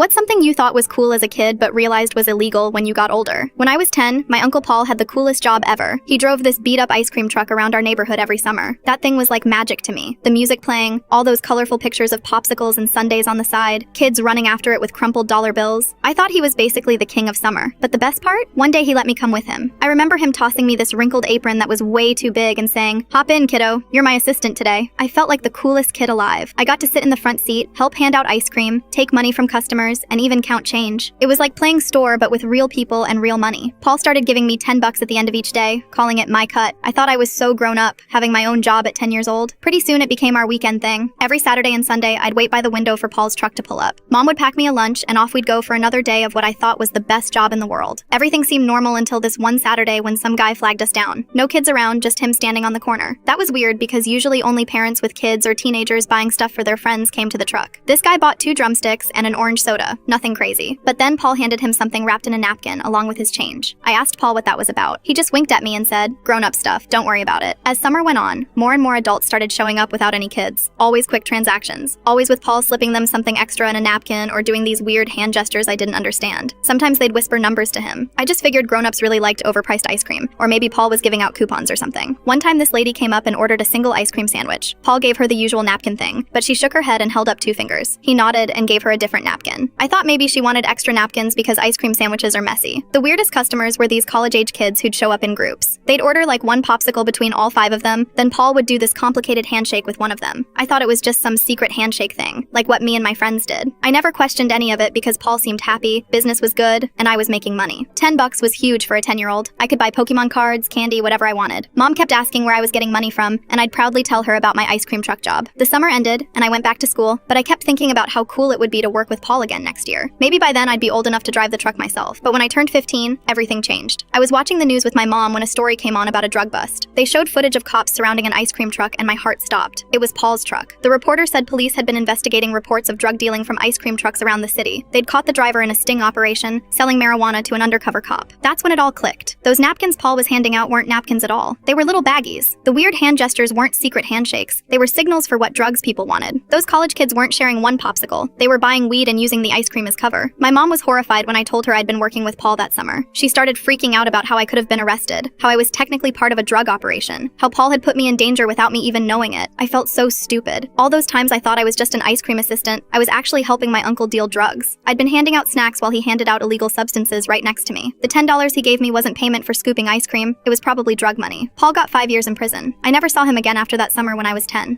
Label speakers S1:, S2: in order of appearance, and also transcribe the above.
S1: What's something you thought was cool as a kid but realized was illegal when you got older? When I was 10, my Uncle Paul had the coolest job ever. He drove this beat-up ice cream truck around our neighborhood every summer. That thing was like magic to me. The music playing, all those colorful pictures of popsicles and sundaes on the side, kids running after it with crumpled dollar bills. I thought he was basically the king of summer. But the best part? One day he let me come with him. I remember him tossing me this wrinkled apron that was way too big and saying, "Hop in, kiddo. You're my assistant today." I felt like the coolest kid alive. I got to sit in the front seat, help hand out ice cream, take money from customers, and even count change. It was like playing store but with real people and real money. Paul started giving me $10 at the end of each day, calling it my cut. I thought I was so grown up, having my own job at 10 years old. Pretty soon it became our weekend thing. Every Saturday and Sunday, I'd wait by the window for Paul's truck to pull up. Mom would pack me a lunch, and off we'd go for another day of what I thought was the best job in the world. Everything seemed normal until this one Saturday when some guy flagged us down. No kids around, just him standing on the corner. That was weird because usually only parents with kids or teenagers buying stuff for their friends came to the truck. This guy bought 2 drumsticks and an orange soda. Nothing crazy. But then Paul handed him something wrapped in a napkin along with his change. I asked Paul what that was about. He just winked at me and said, "Grown-up stuff, don't worry about it." As summer went on, more and more adults started showing up without any kids. Always quick transactions. Always with Paul slipping them something extra in a napkin or doing these weird hand gestures I didn't understand. Sometimes they'd whisper numbers to him. I just figured grown-ups really liked overpriced ice cream, or maybe Paul was giving out coupons or something. One time this lady came up and ordered a single ice cream sandwich. Paul gave her the usual napkin thing, but she shook her head and held up 2 fingers. He nodded and gave her a different napkin. I thought maybe she wanted extra napkins because ice cream sandwiches are messy. The weirdest customers were these college-age kids who'd show up in groups. They'd order like 1 popsicle between all 5 of them, then Paul would do this complicated handshake with one of them. I thought it was just some secret handshake thing, like what me and my friends did. I never questioned any of it because Paul seemed happy, business was good, and I was making money. $10 was huge for a 10-year-old. I could buy Pokemon cards, candy, whatever I wanted. Mom kept asking where I was getting money from, and I'd proudly tell her about my ice cream truck job. The summer ended, and I went back to school, but I kept thinking about how cool it would be to work with Paul again next year. Maybe by then I'd be old enough to drive the truck myself. But when I turned 15, everything changed. I was watching the news with my mom when a story came on about a drug bust. They showed footage of cops surrounding an ice cream truck, and my heart stopped. It was Paul's truck. The reporter said police had been investigating reports of drug dealing from ice cream trucks around the city. They'd caught the driver in a sting operation, selling marijuana to an undercover cop. That's when it all clicked. Those napkins Paul was handing out weren't napkins at all. They were little baggies. The weird hand gestures weren't secret handshakes. They were signals for what drugs people wanted. Those college kids weren't sharing 1 popsicle. They were buying weed and using the ice cream as cover. My mom was horrified when I told her I'd been working with Paul that summer. She started freaking out about how I could have been arrested, how I was technically part of a drug operation, how Paul had put me in danger without me even knowing it. I felt so stupid. All those times I thought I was just an ice cream assistant, I was actually helping my uncle deal drugs. I'd been handing out snacks while he handed out illegal substances right next to me. The $10 he gave me wasn't payment for scooping ice cream, it was probably drug money. Paul got 5 years in prison. I never saw him again after that summer when I was 10.